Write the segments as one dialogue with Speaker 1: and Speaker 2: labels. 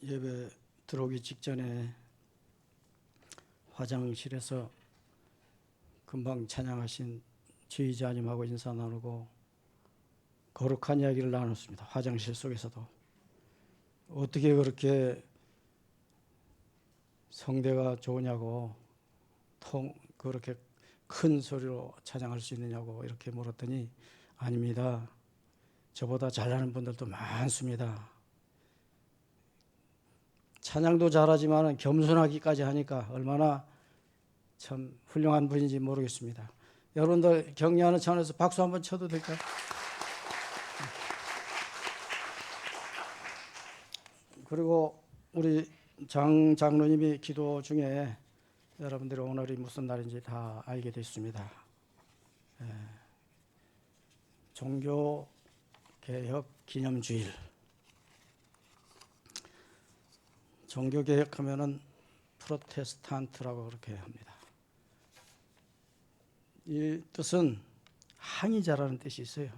Speaker 1: 예배 들어오기 직전에 화장실에서 금방 찬양하신 지휘자님하고 인사 나누고 거룩한 이야기를 나눴습니다. 화장실 속에서도 어떻게 그렇게 성대가 좋으냐고 그렇게 큰 소리로 찬양할 수 있느냐고 이렇게 물었더니 아닙니다. 저보다 잘하는 분들도 많습니다. 찬양도 잘하지만 겸손하기까지 하니까 얼마나 참 훌륭한 분인지 모르겠습니다. 여러분들 격려하는 차원에서 박수 한번 쳐도 될까요? 그리고 우리 장로님이 기도 중에 여러분들이 오늘이 무슨 날인지 다 알게 됐습니다. 종교개혁 기념주일. 종교개혁하면은 프로테스탄트라고 그렇게 합니다. 이 뜻은 항의자라는 뜻이 있어요.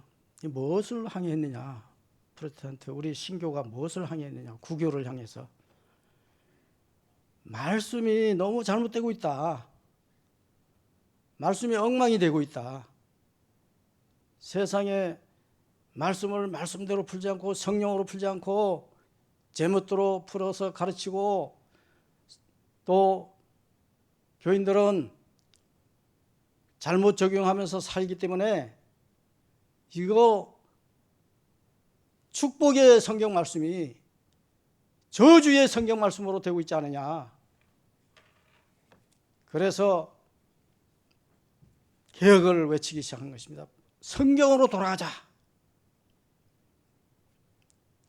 Speaker 1: 무엇을 항의했느냐? 프로테스탄트, 우리 신교가 무엇을 항의했느냐? 구교를 향해서. 말씀이 너무 잘못되고 있다. 말씀이 엉망이 되고 있다. 세상에 말씀을 말씀대로 풀지 않고 성령으로 풀지 않고 제멋대로 풀어서 가르치고 또 교인들은 잘못 적용하면서 살기 때문에 이거 축복의 성경 말씀이 저주의 성경 말씀으로 되고 있지 않느냐. 그래서 개혁을 외치기 시작한 것입니다. 성경으로 돌아가자.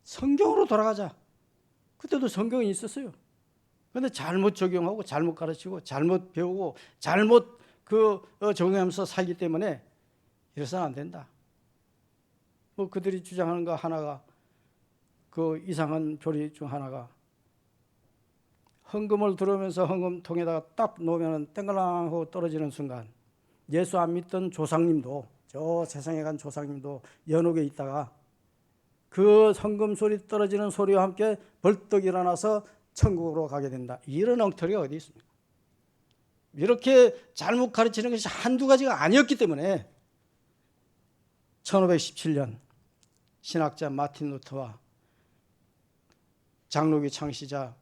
Speaker 1: 성경으로 돌아가자. 그때도 성경이 있었어요. 그런데 잘못 적용하고 잘못 가르치고 잘못 배우고 잘못 적용하면서 살기 때문에 이래서는 안 된다. 그들이 주장하는 거 하나가 그 이상한 교리 중 하나가 헌금을 들어오면서 헌금통에다가 딱 놓으면 땡글랑 하고 떨어지는 순간 예수 안 믿던 조상님도 저 세상에 간 조상님도 연옥에 있다가 그 헌금 소리 떨어지는 소리와 함께 벌떡 일어나서 천국으로 가게 된다. 이런 엉터리가 어디 있습니까? 이렇게 잘못 가르치는 것이 한두 가지가 아니었기 때문에 1517년 신학자 마틴 루터와 장로교 창시자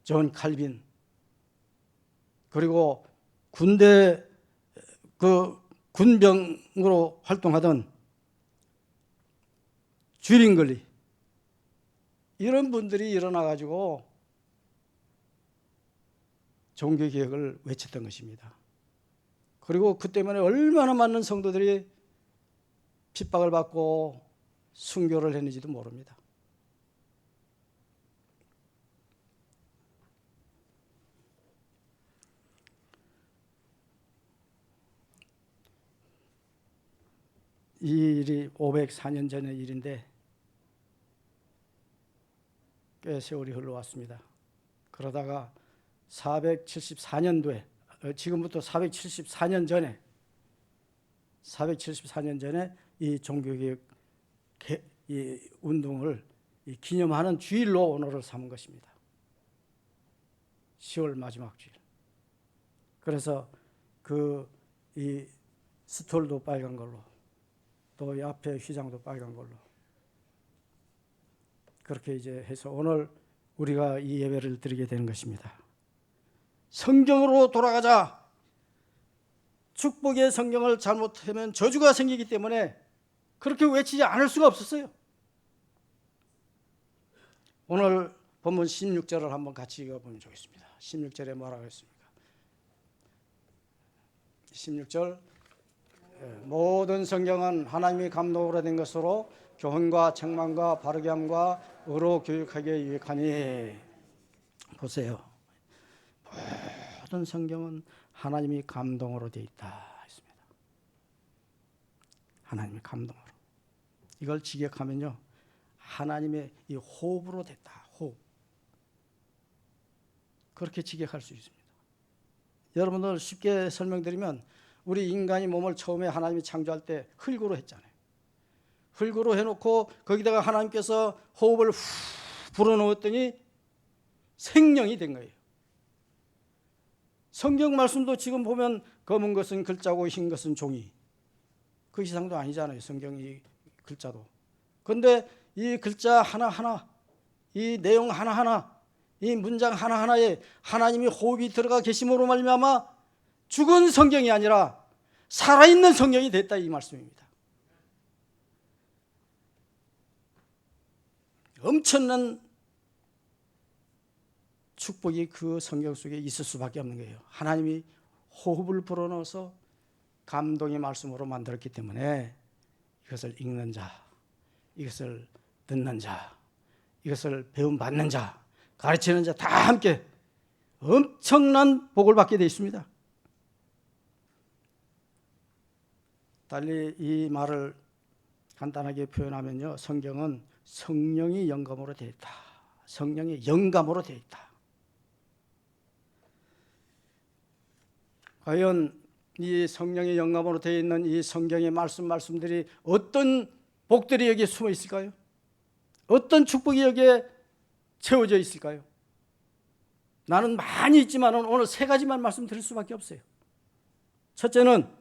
Speaker 1: 존 칼빈 그리고 군대 군병으로 활동하던 쥐링글리 이런 분들이 일어나 가지고 종교개혁을 외쳤던 것입니다. 그리고 그 때문에 얼마나 많은 성도들이 핍박을 받고 순교를 했는지도 모릅니다. 이 일이 504년 전의 일인데 꽤 세월이 흘러왔습니다. 그러다가 474년도에 지금부터 474년 전에 이 종교개혁 이 운동을 기념하는 주일로 오늘을 삼은 것입니다. 10월 마지막 주일. 그래서 이 스톨도 빨간 걸로 또 이 앞에 휘장도 빨간 걸로 그렇게 이제 해서 오늘 우리가 이 예배를 드리게 되는 것입니다. 성경으로 돌아가자. 축복의 성경을 잘못하면 저주가 생기기 때문에 그렇게 외치지 않을 수가 없었어요. 오늘 본문 16절을 한번 같이 읽어보면 좋겠습니다. 16절에 뭐라고 했습니까? 16절 모든 성경은 하나님이 감동으로 된 것으로 교훈과 책망과 바르게 함과 의로 교육하기에 유익하니. 보세요. 모든 성경은 하나님이 감동으로 되어 있다 했습니다. 하나님이 감동으로. 이걸 직역하면요, 하나님의 이 호흡으로 됐다. 호흡. 그렇게 직역할 수 있습니다. 여러분들 쉽게 설명드리면 우리 인간이 몸을 처음에 하나님이 창조할 때 흙으로 했잖아요. 흙으로 해놓고 거기다가 하나님께서 호흡을 후 불어넣었더니 생명이 된 거예요. 성경 말씀도 지금 보면 검은 것은 글자고 흰 것은 종이, 그 이상도 아니잖아요. 성경이 글자도. 그런데 이 글자 하나하나, 이 내용 하나하나, 이 문장 하나하나에 하나님이 호흡이 들어가 계심으로 말미암아 죽은 성경이 아니라 살아있는 성경이 됐다, 이 말씀입니다. 엄청난 축복이 그 성경 속에 있을 수밖에 없는 거예요. 하나님이 호흡을 불어넣어서 감동의 말씀으로 만들었기 때문에 이것을 읽는 자, 이것을 듣는 자, 이것을 배움받는 자, 가르치는 자 다 함께 엄청난 복을 받게 되어 있습니다. 달리 이 말을 간단하게 표현하면요, 성경은 성령이 영감으로 되어 있다. 성령의 영감으로 되어 있다. 과연 이 성령의 영감으로 되어 있는 이 성경의 말씀들이 어떤 복들이 여기에 숨어 있을까요? 어떤 축복이 여기에 채워져 있을까요? 나는 많이 있지만 오늘 세 가지만 말씀드릴 수밖에 없어요. 첫째는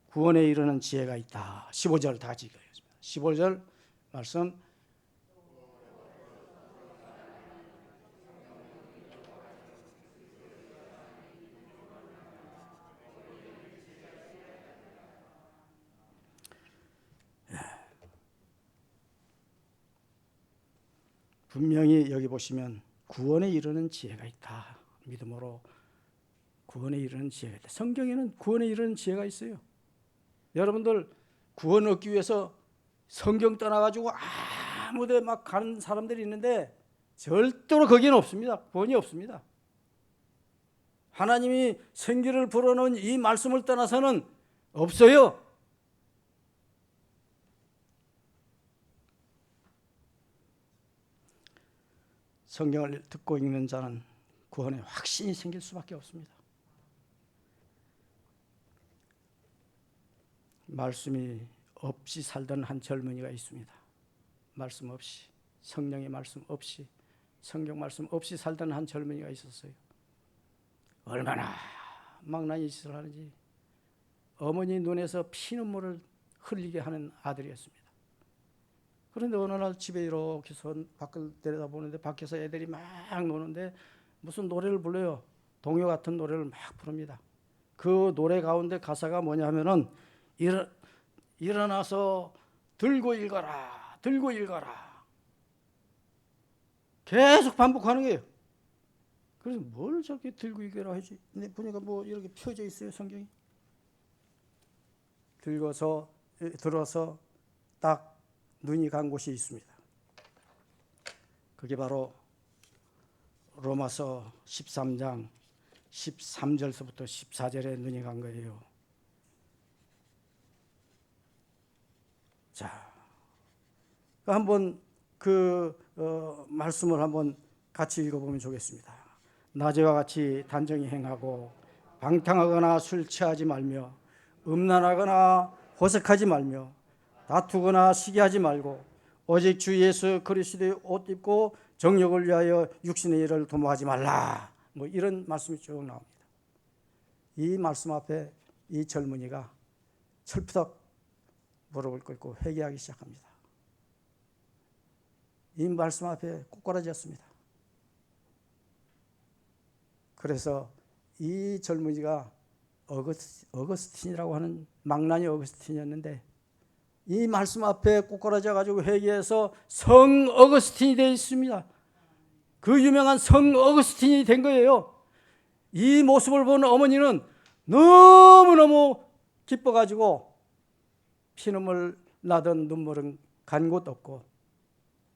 Speaker 1: 구원에 이르는 지혜가 있다. 15절 다 같이 읽어야겠습니다. 15절 말씀. 분명히 여기 보시면 구원에 이르는 지혜가 있다. 믿음으로 구원에 이르는 지혜가 있다. 성경에는 구원에 이르는 지혜가 있어요. 여러분들 구원 얻기 위해서 성경 떠나가지고 아무데 막 가는 사람들이 있는데 절대로 거기는 없습니다. 구원이 없습니다. 하나님이 생기를 불어넣은 이 말씀을 떠나서는 없어요. 성경을 듣고 읽는 자는 구원에 확신이 생길 수밖에 없습니다. 말씀이 없이 살던 한 젊은이가 있습니다. 말씀 없이, 성령의 말씀 없이, 성경 말씀 없이 살던 한 젊은이가 있었어요. 얼마나 망나니 짓을 하는지 어머니 눈에서 피눈물을 흘리게 하는 아들이었습니다. 그런데 어느 날 집에 이렇게 밖을 내려다보는데 밖에서 애들이 막 노는데 무슨 노래를 불러요. 동요 같은 노래를 막 부릅니다. 그 노래 가운데 가사가 뭐냐 하면은 일어나서 들고 읽어라, 들고 읽어라. 계속 반복하는 거예요. 그래서 뭘 저렇게 들고 읽어라 하지? 근데 보니까 뭐 이렇게 펴져 있어요, 성경이. 들어서 딱 눈이 간 곳이 있습니다. 그게 바로 로마서 13장 13절서부터 14절에 눈이 간 거예요. 자, 한번 말씀을 한번 같이 읽어보면 좋겠습니다. 낮에와 같이 단정히 행하고 방탕하거나 술 취하지 말며 음란하거나 호색하지 말며 다투거나 시기하지 말고 오직 주 예수 그리스도의 옷 입고 정욕을 위하여 육신의 일을 도모하지 말라. 뭐 이런 말씀이 쭉 나옵니다. 이 말씀 앞에 이 젊은이가 철푸덕 무릎을 꿇고 회개하기 시작합니다. 이 말씀 앞에 꼬꾸라졌습니다. 그래서 이 젊은이가 어거스틴이라고 하는 망나니 어거스틴이었는데 이 말씀 앞에 꼬꾸라져 가지고 회개해서 성 어거스틴이 되어 있습니다. 그 유명한 성 어거스틴이 된 거예요. 이 모습을 본 어머니는 너무너무 기뻐 가지고 피눈물 나던 눈물은 간 곳 없고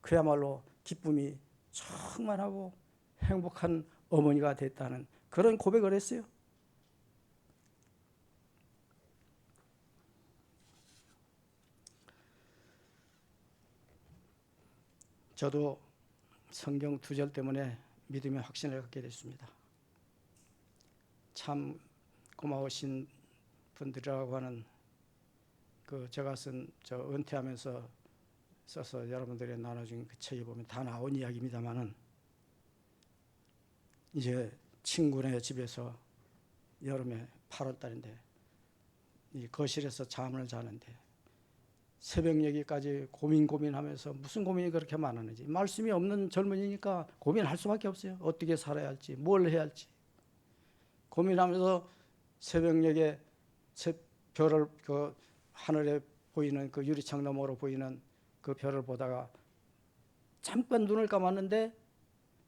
Speaker 1: 그야말로 기쁨이 충만하고 행복한 어머니가 됐다는 그런 고백을 했어요. 저도 성경 2절 때문에 믿음의 확신을 갖게 됐습니다. 참 고마우신 분들이라고 하는 제가 은퇴하면서 써서 여러분들이 나눠준 그 책에 보면 다 나온 이야기입니다만은 이제 친구네 집에서 여름에 8월 달인데 이 거실에서 잠을 자는데 새벽녘까지 고민하면서 무슨 고민이 그렇게 많았는지, 말씀이 없는 젊은이니까 고민할 수밖에 없어요. 어떻게 살아야 할지, 뭘 해야 할지 고민하면서 새벽녘에 별을, 그 하늘에 보이는 그 유리창 너머로 보이는 그 별을 보다가 잠깐 눈을 감았는데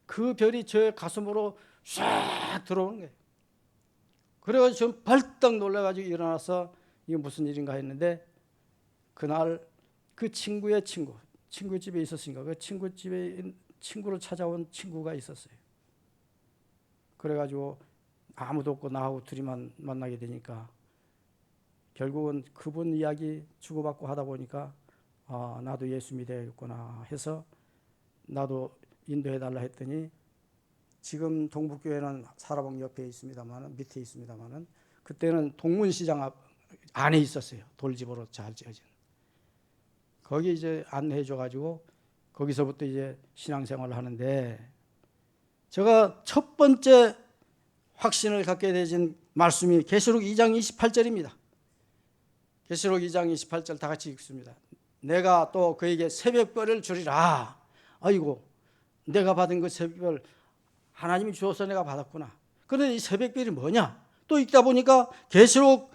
Speaker 1: 그 별이 저 가슴으로 쫙 들어오는 거예요. 그래가지고 좀 벌떡 놀라가지고 일어나서 이게 무슨 일인가 했는데, 그날 그 친구의 친구 집에 있었으니까 그 친구 집에 친구를 찾아온 친구가 있었어요. 그래가지고 아무도 없고 나하고 둘이만 만나게 되니까 결국은 그분 이야기 주고받고 하다 보니까 나도 예수 믿어야겠구나 해서 나도 인도해달라 했더니, 지금 동북교회는 사라봉 옆에 있습니다만, 밑에 있습니다만, 그때는 동문시장 안에 있었어요. 돌집으로 잘 지어진. 거기 이제 안내해줘가지고 거기서부터 이제 신앙생활을 하는데, 제가 첫 번째 확신을 갖게 되진 말씀이 계시록 2장 28절입니다. 계시록 2장 28절 다 같이 읽습니다. 내가 또 그에게 새벽별을 주리라. 아이고, 내가 받은 그 새벽별 하나님이 주어서 내가 받았구나. 그런데 이 새벽별이 뭐냐? 또 읽다 보니까 계시록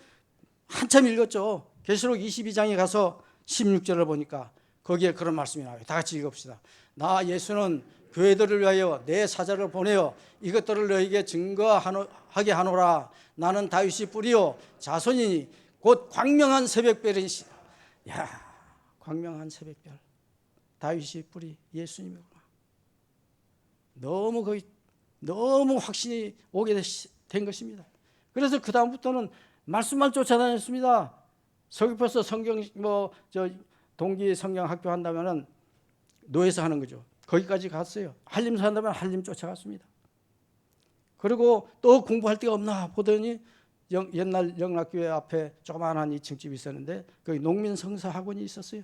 Speaker 1: 한참 읽었죠. 계시록 22장에 가서 16절을 보니까 거기에 그런 말씀이 나와요. 다 같이 읽읍시다. 나 예수는 교회들을 위하여 내 사자를 보내어 이것들을 너에게 증거하게 하노라. 나는 다윗의 뿌리요 자손이니 곧 광명한 새벽별이시. 야, 광명한 새벽별. 다윗의 뿌리 예수님이구나. 너무 확신이 오게 된 것입니다. 그래서 그 다음부터는 말씀만 쫓아다녔습니다. 서귀포에서 성경 동기 성경 학교 한다면은 노예서 하는 거죠. 거기까지 갔어요. 한림서 한다면 한림 쫓아갔습니다. 그리고 또 공부할 데가 없나 보더니 옛날 영락교회 앞에 조그마한 2층집이 있었는데 거기 농민 성서 학원이 있었어요.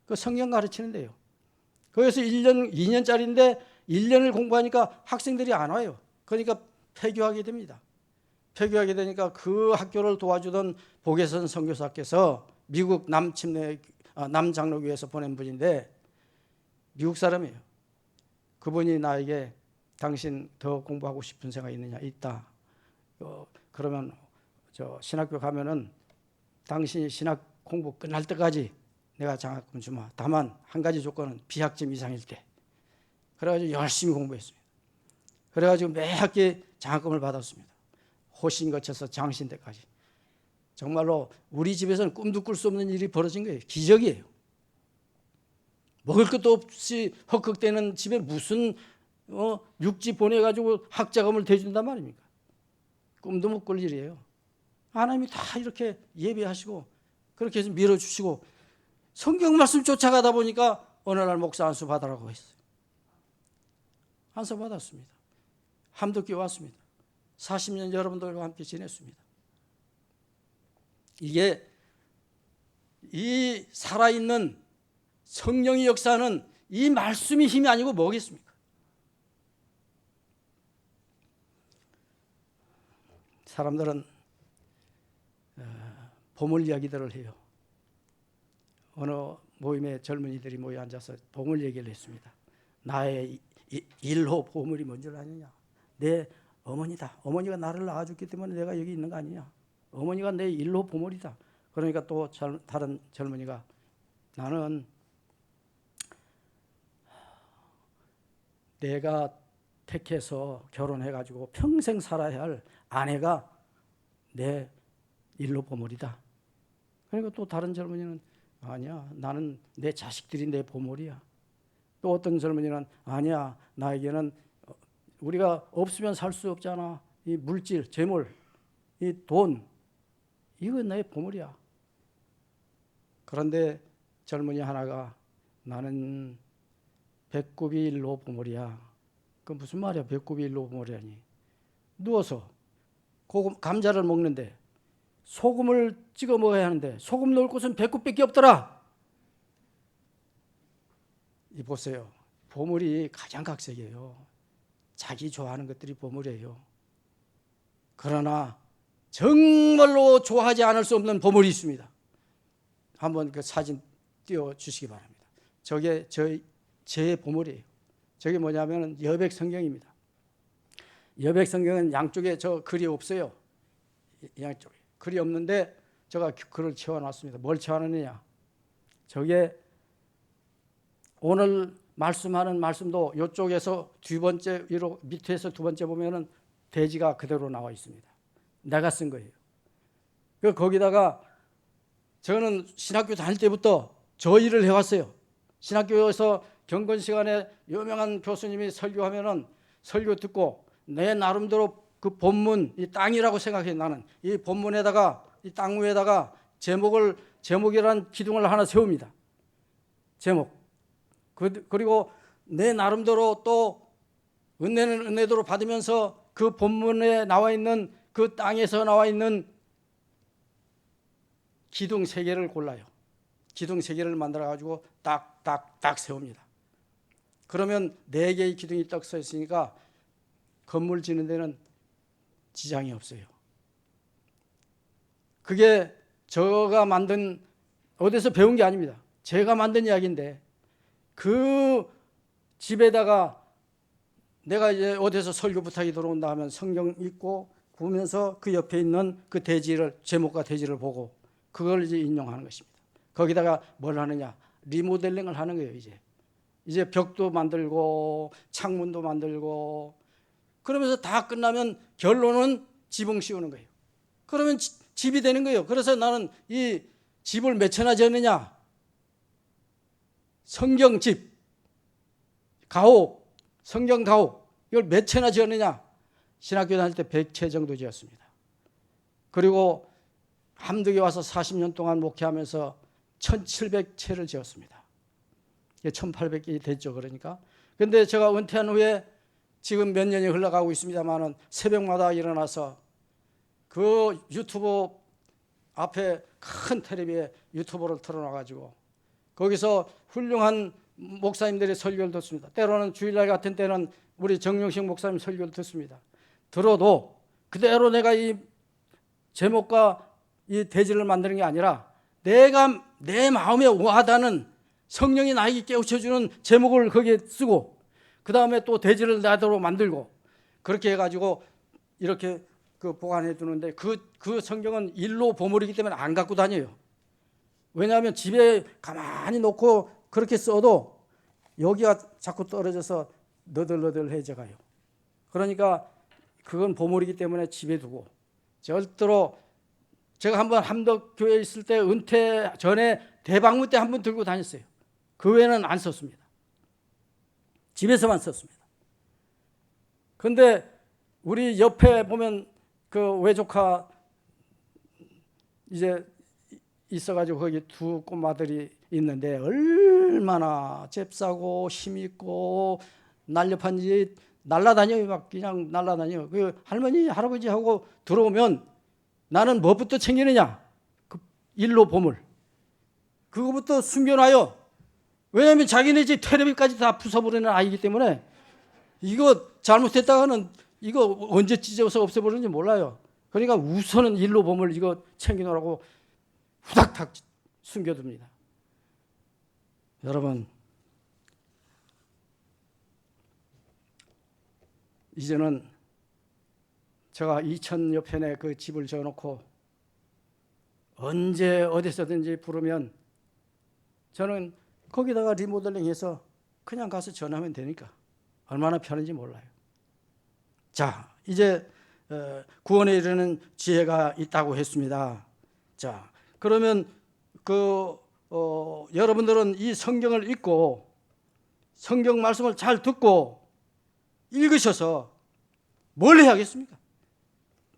Speaker 1: 그 성경 가르치는데요. 거기서 1년, 2년짜리인데 1년을 공부하니까 학생들이 안 와요. 그러니까 폐교하게 됩니다. 폐교하게 되니까 그 학교를 도와주던 복예선 선교사께서 미국 남장로교에서 보낸 분인데 미국 사람이에요. 그분이 나에게 당신 더 공부하고 싶은 생각이 있느냐? 있다. 그러면 신학교 가면은 당신이 신학 공부 끝날 때까지 내가 장학금 주마. 다만 한 가지 조건은 비학점 이상일 때. 그래가지고 열심히 공부했습니다. 그래가지고 매 학기 장학금을 받았습니다. 호신 거쳐서 장신 때까지. 정말로 우리 집에서는 꿈도 꿀 수 없는 일이 벌어진 거예요. 기적이에요. 먹을 것도 없이 헉헉대는 집에 무슨 육지 보내가지고 학자금을 대준단 말입니까? 꿈도 못 꿀 일이에요. 하나님이 다 이렇게 예배하시고 그렇게 해서 밀어주시고 성경 말씀 쫓아가다 보니까 어느 날 목사 안수 받으라고 했어요. 안수 받았습니다. 함덕교회 왔습니다. 40년 여러분들과 함께 지냈습니다. 이게 이 살아있는 성령의 역사는 이 말씀이 힘이 아니고 뭐겠습니까? 사람들은 보물 이야기들을 해요. 어느 모임에 젊은이들이 모여 앉아서 보물 얘기를 했습니다. 나의 1호 보물이 뭔 줄 아느냐? 내 어머니다. 어머니가 나를 낳아줬기 때문에 내가 여기 있는 거 아니냐? 어머니가 내 1호 보물이다. 그러니까 또 다른 젊은이가 나는 내가 택해서 결혼해가지고 평생 살아야 할 아내가 내 1호 보물이다. 그러니까 또 다른 젊은이는 아니야, 나는 내 자식들이 내 보물이야. 또 어떤 젊은이는 아니야, 나에게는 우리가 없으면 살 수 없잖아. 이 물질, 재물, 이 돈, 이건 나의 보물이야. 그런데 젊은이 하나가 나는 배꼽이 1호 보물이야. 그 무슨 말이야, 배꼽이 1호 보물이라니. 누워서 감자를 먹는데 소금을 찍어 먹어야 하는데 소금 넣을 곳은 배꼽밖에 없더라. 이 보세요. 보물이 가장 각색이에요. 자기 좋아하는 것들이 보물이에요. 그러나 정말로 좋아하지 않을 수 없는 보물이 있습니다. 한번 그 사진 띄워주시기 바랍니다. 저게 제 보물이에요. 저게 뭐냐면 여백 성경입니다. 여백 성경은 양쪽에 저 글이 없어요. 양쪽에 글이 없는데 제가 글을 채워놨습니다. 뭘 채워놨느냐? 저게 오늘 말씀하는 말씀도 이쪽에서 두 번째 위로 밑에서 두 번째 보면은 대지가 그대로 나와 있습니다. 내가 쓴 거예요. 거기다가 저는 신학교 다닐 때부터 저 일을 해왔어요. 신학교에서 경건 시간에 유명한 교수님이 설교하면은 설교 듣고 내 나름대로 그 본문, 이 땅이라고 생각해. 나는 이 본문에다가 이 땅 위에다가 제목이라는 기둥을 하나 세웁니다. 제목. 그리고 내 나름대로 또 은혜는 은혜대로 받으면서 그 본문에 나와 있는 그 땅에서 나와 있는 기둥 3개를 골라요. 기둥 3개를 만들어 가지고 딱 세웁니다. 그러면 4개의 기둥이 딱 서 있으니까 건물 짓는 데는 지장이 없어요. 그게 제가 만든, 어디서 배운 게 아닙니다. 제가 만든 이야기인데 그 집에다가 내가 이제 어디서 설교 부탁이 들어온다 하면 성경 읽고 보면서 그 옆에 있는 그 대지를, 제목과 대지를 보고 그걸 이제 인용하는 것입니다. 거기다가 뭘 하느냐? 리모델링을 하는 거예요. 이제 벽도 만들고 창문도 만들고 그러면서 다 끝나면 결론은 지붕 씌우는 거예요. 그러면 집이 되는 거예요. 그래서 나는 이 집을 몇 채나 지었느냐? 성경집, 가옥, 성경 가옥, 이걸 몇 채나 지었느냐? 신학교 다닐 때 100채 정도 지었습니다. 그리고 함덕에 와서 40년 동안 목회하면서 1700채를 지었습니다. 1800개 됐죠. 그러니까. 그런데 제가 은퇴한 후에 지금 몇 년이 흘러가고 있습니다만은 새벽마다 일어나서 그 유튜브 앞에 큰 텔레비에 유튜브를 틀어놔가지고 거기서 훌륭한 목사님들의 설교를 듣습니다. 때로는 주일날 같은 때는 우리 정용식 목사님 설교를 듣습니다. 들어도 그대로 내가 이 제목과 이 대지를 만드는 게 아니라 내가 내 마음에 와닿는 성령이 나에게 깨우쳐주는 제목을 거기에 쓰고 그 다음에 또 대지를 나대로 만들고 그렇게 해가지고 이렇게 보관해 두는데 그 성경은 일로 보물이기 때문에 안 갖고 다녀요. 왜냐하면 집에 가만히 놓고 그렇게 써도 여기가 자꾸 떨어져서 너덜너덜해져 가요. 그러니까 그건 보물이기 때문에 집에 두고 절대로 제가 한번 함덕교회에 있을 때 은퇴 전에 대방문 때 한번 들고 다녔어요. 그 외에는 안 썼습니다. 집에서만 썼습니다. 그런데 우리 옆에 보면 그 외조카 이제 있어가지고 거기 2 꼬마들이 있는데 얼마나 잽싸고 힘있고 날렵한지 날라다녀요. 막 그냥 날라다녀요. 그 할머니 할아버지하고 들어오면 나는 뭐부터 챙기느냐? 그 일로 보물. 그거부터 숨겨놔요. 왜냐하면 자기네 집 텔레비까지 다 부숴버리는 아이기 때문에 이거 잘못했다가는 이거 언제 찢어서 없애버리는지 몰라요. 그러니까 우선은 일로 보물 이거 챙겨놓으라고 후닥닥 숨겨둡니다. 여러분, 이제는 제가 2000여 편의 그 집을 지어놓고 언제 어디서든지 부르면 저는 거기다가 리모델링해서 그냥 가서 전하면 되니까 얼마나 편한지 몰라요. 자, 이제 구원에 이르는 지혜가 있다고 했습니다. 자, 그러면 여러분들은 이 성경을 읽고 성경 말씀을 잘 듣고 읽으셔서 뭘 해야겠습니까?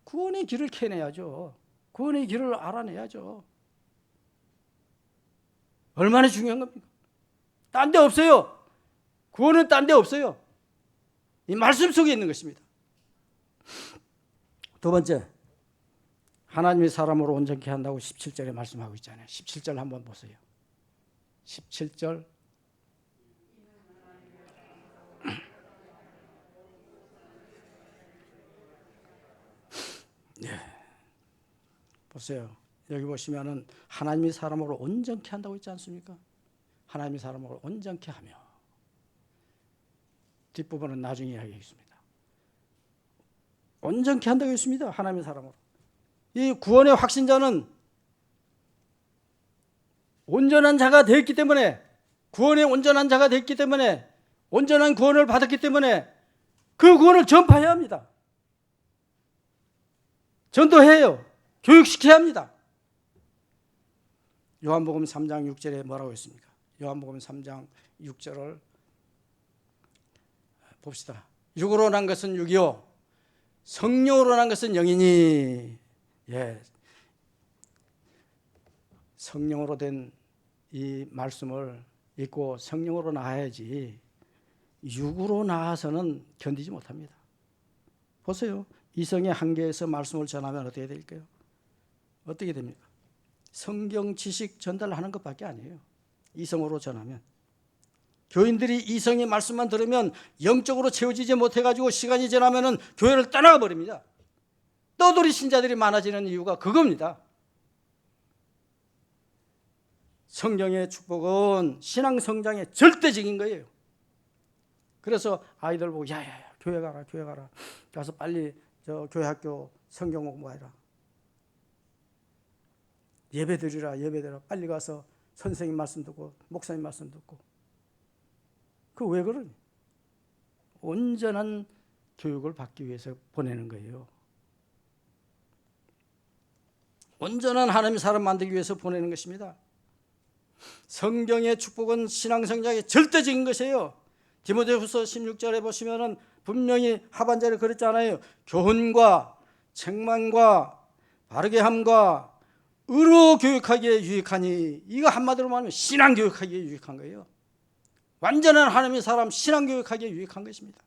Speaker 1: 구원의 길을 캐내야죠. 구원의 길을 알아내야죠. 얼마나 중요한 겁니까? 딴 데 없어요. 구원은 딴 데 없어요. 이 말씀 속에 있는 것입니다. 2번째, 하나님이 사람으로 온전케 한다고 17절에 말씀하고 있잖아요. 17절 한번 보세요. 17절 보세요. 여기 보시면은 하나님이 사람을 온전케 한다고 있지 않습니까? 하나님이 사람을 온전케 하며, 뒷부분은 나중에 이야기하겠습니다. 온전케 한다고 했습니다. 하나님의 사람으로. 이 구원의 확신자는 온전한 자가 되었기 때문에, 구원의 온전한 자가 됐기 때문에, 온전한 구원을 받았기 때문에 그 구원을 전파해야 합니다. 전도해요. 교육시켜야 합니다. 요한복음 3장 6절에 뭐라고 했습니까? 요한복음 3장 6절을 봅시다. 육으로 난 것은 육이요 성령으로 난 것은 영이니. 예, 성령으로 된 이 말씀을 읽고 성령으로 나아야지 육으로 나아서는 견디지 못합니다. 보세요. 이성의 한계에서 말씀을 전하면 어떻게 될까요? 어떻게 됩니까? 성경 지식 전달하는 것밖에 아니에요. 이성으로 전하면. 교인들이 이성의 말씀만 들으면 영적으로 채워지지 못해가지고 시간이 지나면 교회를 떠나가 버립니다. 떠돌이 신자들이 많아지는 이유가 그겁니다. 성경의 축복은 신앙 성장의 절대적인 거예요. 그래서 아이들 보고 야야야 교회 가라 교회 가라 가서 빨리 저 교회 학교 성경 공부하라, 예배 드리라 예배 드리라, 빨리 가서 선생님 말씀 듣고 목사님 말씀 듣고. 그 왜 그러니? 온전한 교육을 받기 위해서 보내는 거예요. 온전한 하나님의 사람 만들기 위해서 보내는 것입니다. 성경의 축복은 신앙 성장의 절대적인 것이에요. 디모데후서 16절에 보시면은 분명히 하반절에 그랬잖아요. 교훈과 책망과 바르게 함과 의로 교육하기에 유익하니. 이거 한마디로 말하면 신앙 교육하기에 유익한 거예요. 완전한 하나님의 사람 신앙 교육하기에 유익한 것입니다.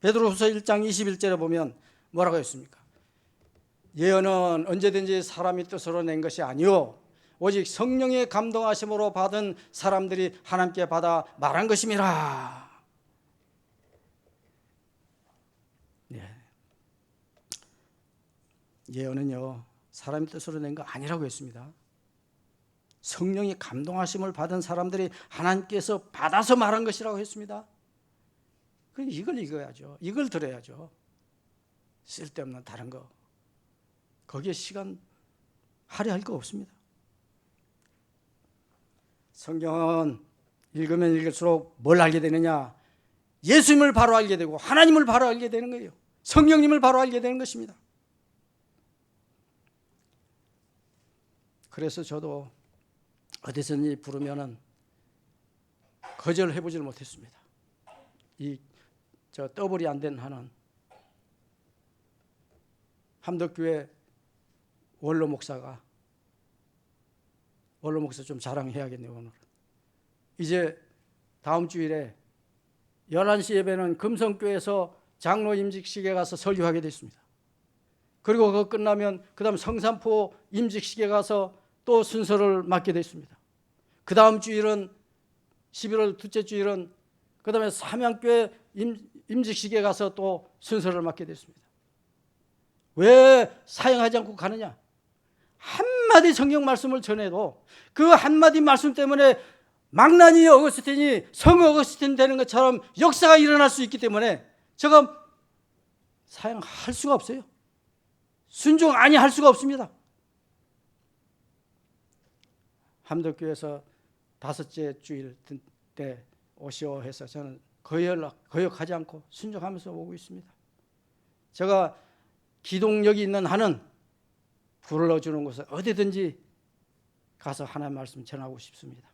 Speaker 1: 베드로후서 1장 21절에 보면 뭐라고 했습니까? 예언은 언제든지 사람이 뜻으로 낸 것이 아니요 오직 성령의 감동하심으로 받은 사람들이 하나님께 받아 말한 것임이라. 네. 예언은요 사람의 뜻으로 낸 거 아니라고 했습니다. 성령이 감동하심을 받은 사람들이 하나님께서 받아서 말한 것이라고 했습니다. 이걸 읽어야죠. 이걸 들어야죠. 쓸데없는 다른 거 거기에 시간 할애할 거 없습니다. 성경은 읽으면 읽을수록 뭘 알게 되느냐? 예수님을 바로 알게 되고 하나님을 바로 알게 되는 거예요. 성령님을 바로 알게 되는 것입니다. 그래서 저도 어디서든지 부르면은 거절해보지를 못했습니다. 저 더블이 안 된 한은 함덕교회 원로 목사 좀 자랑해야겠네요. 오늘은 이제 다음 주일에 11시 예배는 금성교회에서 장로 임직식에 가서 설교하게 됐습니다. 그리고 그거 끝나면 그 다음 성산포 임직식에 가서 또 순서를 맡게 됐습니다. 그 다음 주일은 11월 둘째 주일은 그 다음에 삼양교회 임직식에 가서 또 순서를 맡게 됐습니다. 왜 사용하지 않고 가느냐? 한마디 성경 말씀을 전해도 그 한마디 말씀 때문에 망나니 어거스틴이 성 어거스틴 되는 것처럼 역사가 일어날 수 있기 때문에 제가 사용할 수가 없어요. 순종 아니할 수가 없습니다. 함덕교에서 5째 주일 때 오시오 해서 저는 거역하지 않고 순종하면서 오고 있습니다. 제가 기동력이 있는 한은 불러주는 곳에 어디든지 가서 하나님 말씀 전하고 싶습니다.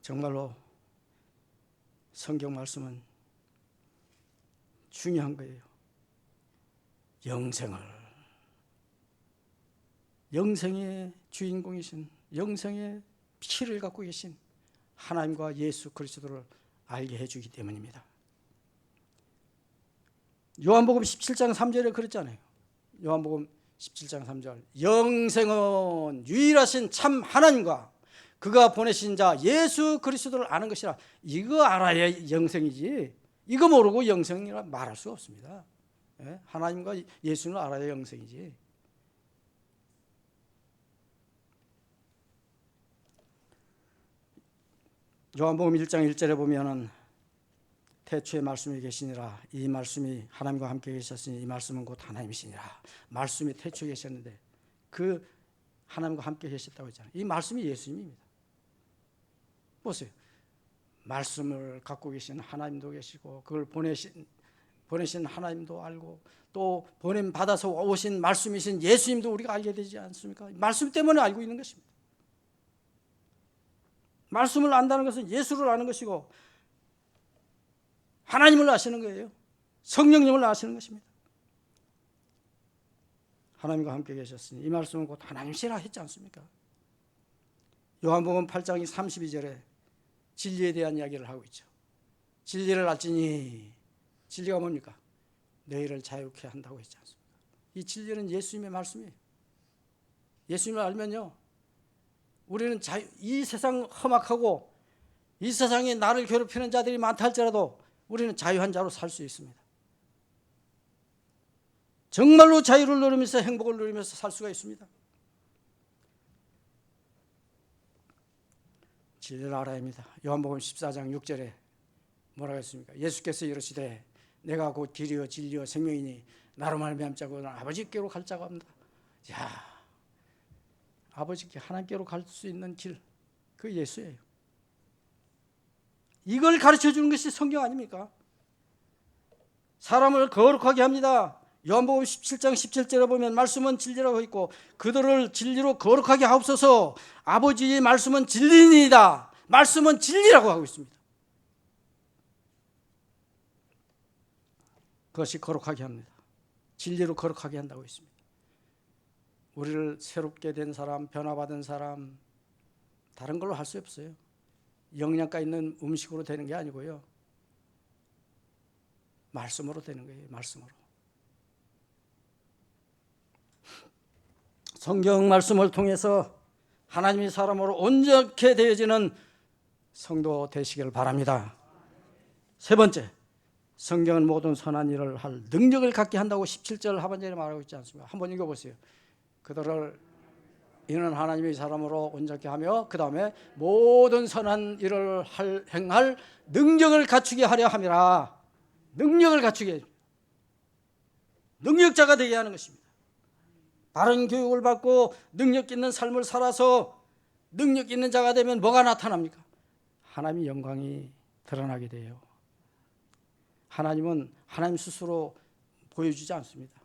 Speaker 1: 정말로 성경 말씀은 중요한 거예요. 영생의 주인공이신, 영생의 피를 갖고 계신 하나님과 예수 그리스도를 알게 해주기 때문입니다. 요한복음 17장 3절에 그랬잖아요. 요한복음 17장 3절 영생은 유일하신 참 하나님과 그가 보내신 자 예수 그리스도를 아는 것이라. 이거 알아야 영생이지, 이거 모르고 영생이라 말할 수가 없습니다. 예? 하나님과 예수를 알아야 영생이지. 요한복음 1장 1절에 보면은 태초에 말씀이 계시니라. 이 말씀이 하나님과 함께 계셨으니 이 말씀은 곧 하나님이시니라. 말씀이 태초에 계셨는데 그 하나님과 함께 계셨다고 했잖아요. 이 말씀이 예수님입니다. 보세요. 말씀을 갖고 계신 하나님도 계시고 그걸 보내신 하나님도 알고 또 보냄 받아서 오신 말씀이신 예수님도 우리가 알게 되지 않습니까? 말씀 때문에 알고 있는 것입니다. 말씀을 안다는 것은 예수를 아는 것이고 하나님을 아시는 거예요. 성령님을 아시는 것입니다. 하나님과 함께 계셨으니 이 말씀은 곧 하나님이시라 했지 않습니까? 요한복음 8장 32절에 진리에 대한 이야기를 하고 있죠. 진리를 알지니, 진리가 뭡니까? 너희를 자유케 한다고 했지 않습니까? 이 진리는 예수님의 말씀이에요. 예수님을 알면요, 우리는 이 세상 험악하고 이 세상에 나를 괴롭히는 자들이 많다 할지라도 우리는 자유한 자로 살 수 있습니다. 정말로 자유를 누리면서 행복을 누리면서 살 수가 있습니다. 진리를 알아야 합니다. 요한복음 14장 6절에 뭐라고 했습니까? 예수께서 이르시되 내가 곧 길이요 진리요 생명이니 나로 말미암 자고는 아버지께로 갈 자가 없다. 야, 아버지께 하나님께로 갈 수 있는 길, 그 예수예요. 이걸 가르쳐 주는 것이 성경 아닙니까? 사람을 거룩하게 합니다. 요한복음 17장 17절에 보면 말씀은 진리라고 있고 그들을 진리로 거룩하게 하옵소서. 아버지의 말씀은 진리니이다. 말씀은 진리라고 하고 있습니다. 그것이 거룩하게 합니다. 진리로 거룩하게 한다고 했습니다. 우리를 새롭게 된 사람, 변화받은 사람, 다른 걸로 할 수 없어요. 영양가 있는 음식으로 되는 게 아니고요, 말씀으로 되는 거예요. 말씀으로. 성경 말씀을 통해서 하나님의 사람으로 온전케 되어지는 성도 되시길 바랍니다. 세 번째, 성경은 모든 선한 일을 할 능력을 갖게 한다고 17절 하반절에 말하고 있지 않습니까? 한번 읽어보세요. 그들을 이는 하나님의 사람으로 온전케 하며 그 다음에 모든 선한 일을 행할 능력을 갖추게 하려 함이라. 능력을 갖추게, 능력자가 되게 하는 것입니다. 바른 교육을 받고 능력 있는 삶을 살아서 능력 있는 자가 되면 뭐가 나타납니까? 하나님의 영광이 드러나게 돼요. 하나님은 하나님 스스로 보여주지 않습니다.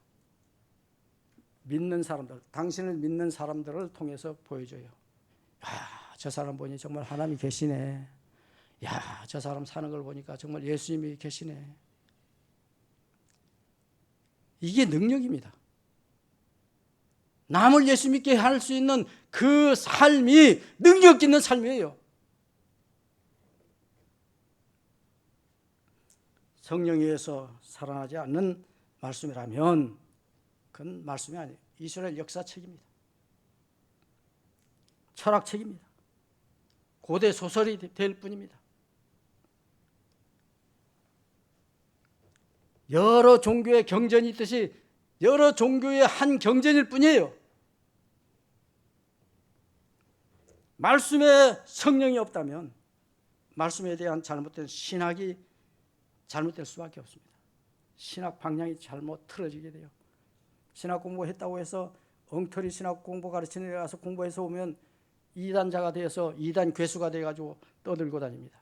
Speaker 1: 믿는 사람들, 당신을 믿는 사람들을 통해서 보여줘요. 야, 저 사람 보니 정말 하나님이 계시네. 야, 저 사람 사는 걸 보니까 정말 예수님이 계시네. 이게 능력입니다. 남을 예수 믿게 할 수 있는 그 삶이 능력 있는 삶이에요. 성령에 의해서 살아나지 않는 말씀이라면 그건 말씀이 아니에요. 이스라엘 역사책입니다. 철학책입니다. 고대 소설이 될 뿐입니다. 여러 종교의 경전이 있듯이 여러 종교의 한 경전일 뿐이에요. 말씀에 성령이 없다면 말씀에 대한 잘못된 신학이 잘못될 수밖에 없습니다. 신학 방향이 잘못 틀어지게 돼요. 신학 공부했다고 해서 엉터리 신학 공부 가르치는 데 가서 공부해서 오면 이단자가 되어서 이단 괴수가 돼가지고 떠들고 다닙니다.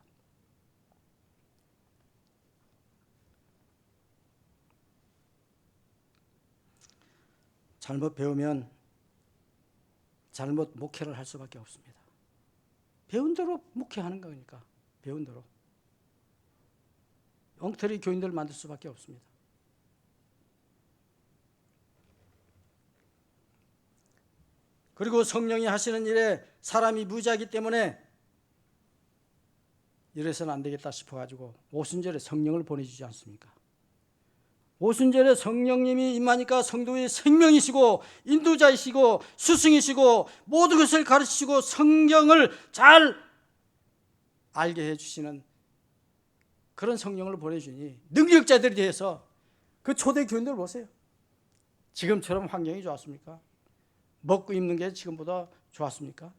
Speaker 1: 잘못 배우면 잘못 목회를 할 수밖에 없습니다. 배운 대로 목회하는 거니까, 배운 대로. 엉터리 교인들을 만들 수밖에 없습니다. 그리고 성령이 하시는 일에 사람이 무지하기 때문에 이래서는 안 되겠다 싶어가지고 오순절에 성령을 보내주지 않습니까? 오순절에 성령님이 임하니까 성도의 생명이시고 인도자이시고 스승이시고 모든 것을 가르치시고 성경을 잘 알게 해주시는 그런 성령을 보내주니 능력자들이 돼서 그 초대 교인들 보세요. 지금처럼 환경이 좋았습니까? 먹고 입는 게 지금보다 좋았습니까?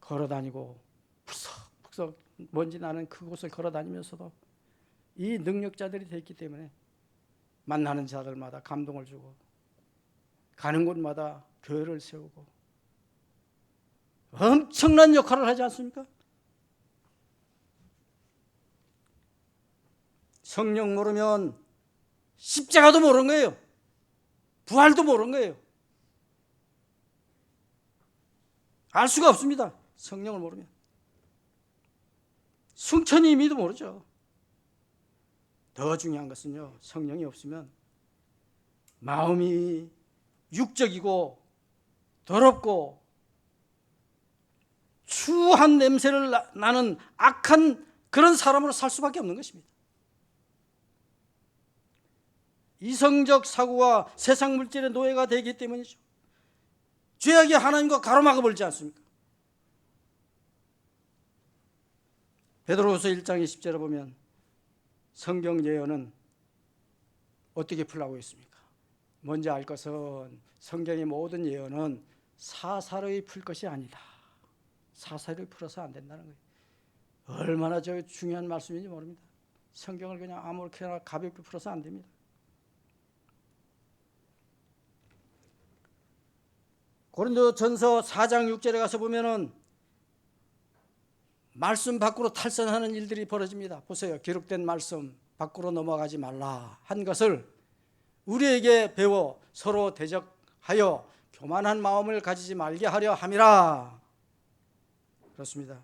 Speaker 1: 걸어다니고 푸석푸석 먼지 나는 그곳을 걸어다니면서도 이 능력자들이 됐기 때문에 만나는 자들마다 감동을 주고 가는 곳마다 교회를 세우고 엄청난 역할을 하지 않습니까? 성령 모르면 십자가도 모르는 거예요. 부활도 모르는 거예요. 알 수가 없습니다. 성령을 모르면. 승천의 의미도 모르죠. 더 중요한 것은요, 성령이 없으면 마음이 육적이고 더럽고 추한 냄새를 나는 악한 그런 사람으로 살 수밖에 없는 것입니다. 이성적 사고와 세상 물질의 노예가 되기 때문이죠. 죄악이 하나님과 가로막아 버리지 않습니까? 베드로후서 1장 20절에 보면 성경 예언은 어떻게 풀라고 했습니까? 먼저 알 것은 성경의 모든 예언은 사사로이 풀 것이 아니다. 사사로이 풀어서 안 된다는 거예요. 얼마나 중요한 말씀인지 모릅니다. 성경을 그냥 아무렇게나 가볍게 풀어서 안 됩니다. 고린도전서 4장 6절에 가서 보면은 말씀 밖으로 탈선하는 일들이 벌어집니다. 보세요. 기록된 말씀 밖으로 넘어가지 말라 한 것을 우리에게 배워 서로 대적하여 교만한 마음을 가지지 말게 하려 함이라. 그렇습니다.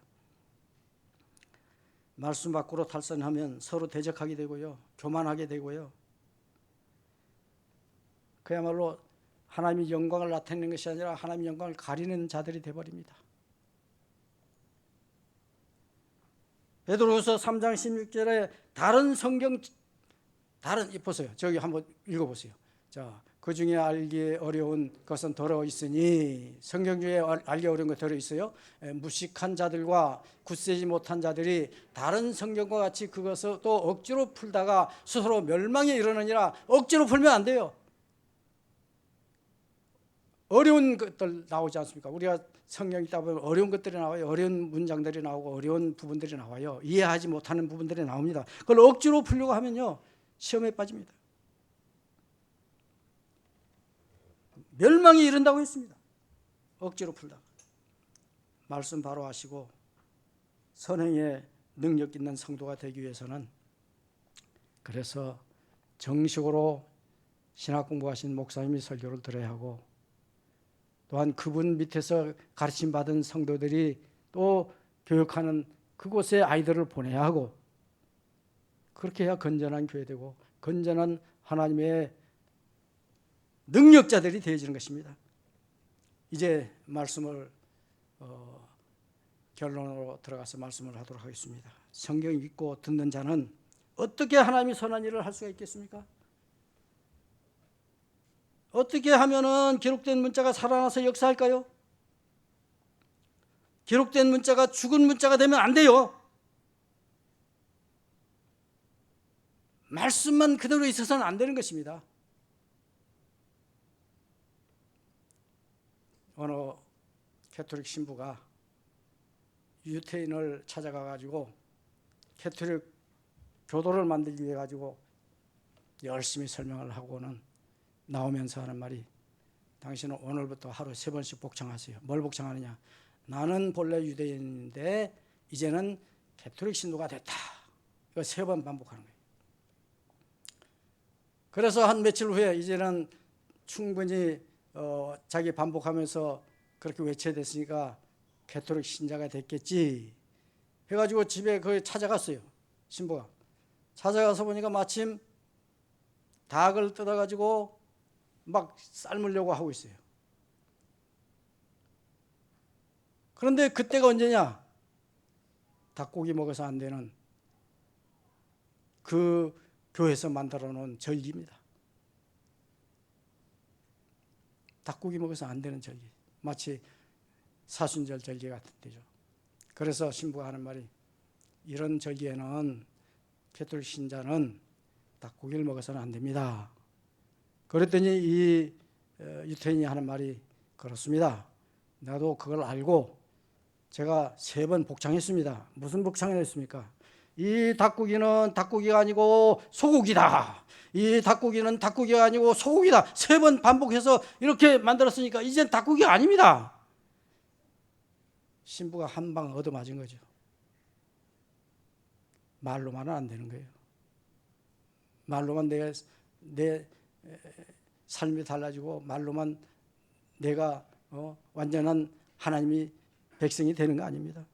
Speaker 1: 말씀 밖으로 탈선하면 서로 대적하게 되고요. 교만하게 되고요. 그야말로 하나님의 영광을 나타내는 것이 아니라 하나님의 영광을 가리는 자들이 되어버립니다. 베드로후서 3장 16절에 보세요. 저기 한번 읽어보세요. 자, 그 중에 알기 어려운 것은 더러 있으니 성경 중에 알기 어려운 것 더러 있어요. 무식한 자들과 굳세지 못한 자들이 다른 성경과 같이 그것을 또 억지로 풀다가 스스로 멸망에 이르느니라. 억지로 풀면 안 돼요. 어려운 것들 나오지 않습니까? 우리가 성경 읽다 보면 어려운 것들이 나와요. 어려운 문장들이 나오고 어려운 부분들이 나와요. 이해하지 못하는 부분들이 나옵니다. 그걸 억지로 풀려고 하면요, 시험에 빠집니다. 멸망에 이른다고 했습니다. 억지로 풀다가. 말씀 바로 하시고 선행에 능력 있는 성도가 되기 위해서는 그래서 정식으로 신학 공부하신 목사님이 설교를 들어야 하고 또한 그분 밑에서 가르침받은 성도들이 또 교육하는 그곳에 아이들을 보내야 하고 그렇게 해야 건전한 교회 되고 건전한 하나님의 능력자들이 되어지는 것입니다. 이제 말씀을 결론으로 들어가서 말씀을 하도록 하겠습니다. 성경 읽고 듣는 자는 어떻게 하나님이 선한 일을 할 수가 있겠습니까? 어떻게 하면은 기록된 문자가 살아나서 역사할까요? 기록된 문자가 죽은 문자가 되면 안 돼요. 말씀만 그대로 있어서는 안 되는 것입니다. 어느 캐토릭 신부가 유태인을 찾아가 가지고 캐토릭 교도를 만들기 위해 가지고 열심히 설명을 하고는 나오면서 하는 말이 당신은 오늘부터 하루 3번씩 복창하세요. 뭘 복창하느냐? 나는 본래 유대인인데 이제는 캐토릭 신도가 됐다. 이거 3번 반복하는 거예요. 그래서 한 며칠 후에 이제는 충분히 자기 반복하면서 그렇게 외쳐야 됐으니까 캐토릭 신자가 됐겠지 해가지고 집에 거기 찾아갔어요. 신부가. 찾아가서 보니까 마침 닭을 뜯어가지고 막 삶으려고 하고 있어요. 그런데 그때가 언제냐? 닭고기 먹어서 안 되는 그 교회에서 만들어 놓은 절기입니다. 닭고기 먹어서 안 되는 절기, 마치 사순절 절기 같은 데죠. 그래서 신부가 하는 말이, 이런 절기에는 캐톨릭 신자는 닭고기를 먹어서는 안 됩니다. 그랬더니 이 유태인이 하는 말이, 그렇습니다. 나도 그걸 알고 제가 3번 복창했습니다. 무슨 복창을 했습니까? 이 닭고기는 닭고기가 아니고 소고기다. 이 닭고기는 닭고기가 아니고 소고기다. 3번 반복해서 이렇게 만들었으니까 이젠 닭고기가 아닙니다. 신부가 한 방 얻어맞은 거죠. 말로만은 안 되는 거예요. 말로만 내 삶이 달라지고 말로만 내가 완전한 하나님이 백성이 되는 거 아닙니다.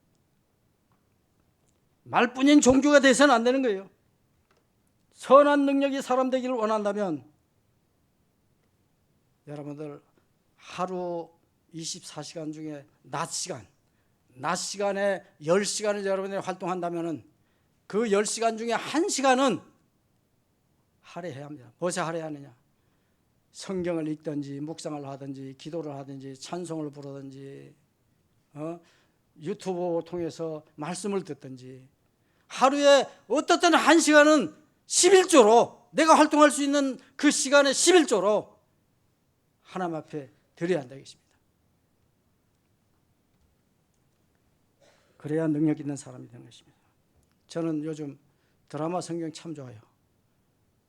Speaker 1: 말뿐인 종교가 돼서는 안 되는 거예요. 선한 능력이 사람 되기를 원한다면 여러분들 하루 24시간 중에 낮 시간에 10시간을 여러분들이 활동한다면 그 10시간 중에 1시간은 할애해야 합니다. 무엇에 할애하느냐? 성경을 읽든지 묵상을 하든지 기도를 하든지 찬송을 부르든지 유튜브 통해서 말씀을 듣든지 하루에 어떻든 1시간은 11조로 내가 활동할 수 있는 그 시간에 11조로 하나님 앞에 드려야 한다 이것입니다. 그래야 능력 있는 사람이 되는 것입니다. 저는 요즘 드라마 성경 참 좋아요.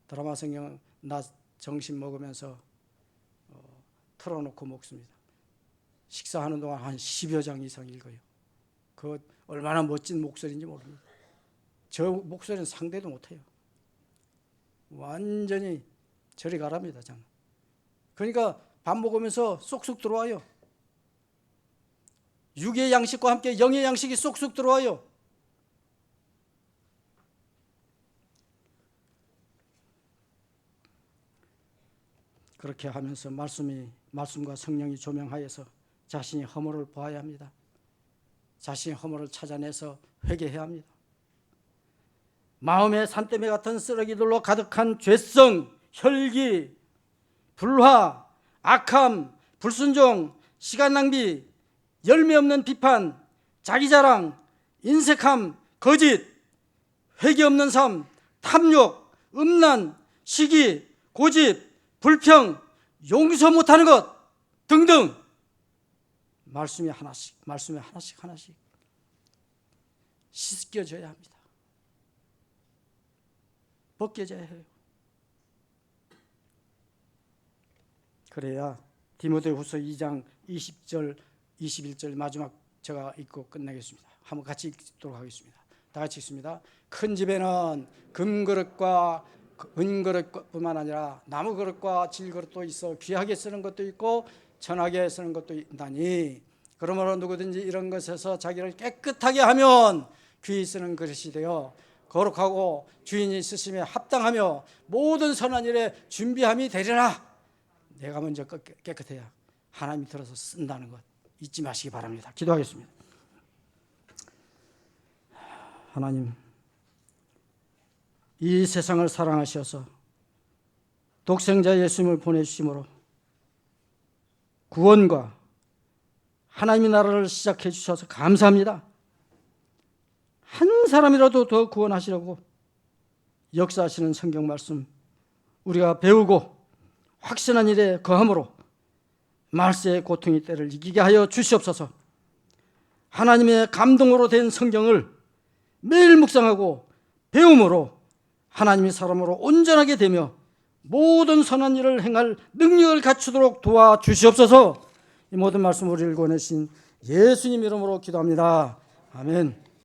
Speaker 1: 드라마 성경 나 점심 먹으면서 틀어놓고 먹습니다. 식사하는 동안 한 10여 장 이상 읽어요. 그 얼마나 멋진 목소리인지 모릅니다. 저 목소리는 상대도 못해요. 완전히 저리 가랍니다. 저는. 그러니까 밥 먹으면서 쏙쏙 들어와요. 육의 양식과 함께 영의 양식이 쏙쏙 들어와요. 그렇게 하면서 말씀과 성령이 조명하여서 자신의 허물을 보아야 합니다. 자신의 허물을 찾아내서 회개해야 합니다. 마음의 산더미 같은 쓰레기들로 가득한 죄성, 혈기, 불화, 악함, 불순종, 시간 낭비, 열매 없는 비판, 자기자랑, 인색함, 거짓, 회개 없는 삶, 탐욕, 음란, 시기, 고집, 불평, 용서 못하는 것 등등 말씀이 하나씩 씻겨져야 합니다. 벗겨져야 해요. 그래야 디모데후서 2장 20절 21절 마지막 제가 읽고 끝내겠습니다. 한번 같이 읽도록 하겠습니다. 다 같이 읽습니다. 큰 집에는 금그릇과 은그릇뿐만 아니라 나무그릇과 질그릇도 있어 귀하게 쓰는 것도 있고 천하게 쓰는 것도 있다니, 그러므로 누구든지 이런 것에서 자기를 깨끗하게 하면 귀히 쓰는 그릇이 되어 거룩하고 주인이 쓰심에 합당하며 모든 선한 일에 준비함이 되리라. 내가 먼저 깨끗해야 하나님이 들어서 쓴다는 것 잊지 마시기 바랍니다. 기도하겠습니다. 하나님, 이 세상을 사랑하셔서 독생자 예수님을 보내주심으로 구원과 하나님의 나라를 시작해 주셔서 감사합니다. 한 사람이라도 더 구원하시려고 역사하시는 성경 말씀 우리가 배우고 확신한 일에 거함으로 말세의 고통의 때를 이기게 하여 주시옵소서. 하나님의 감동으로 된 성경을 매일 묵상하고 배움으로 하나님의 사람으로 온전하게 되며 모든 선한 일을 행할 능력을 갖추도록 도와주시옵소서. 이 모든 말씀 우리를 권하신 예수님 이름으로 기도합니다. 아멘.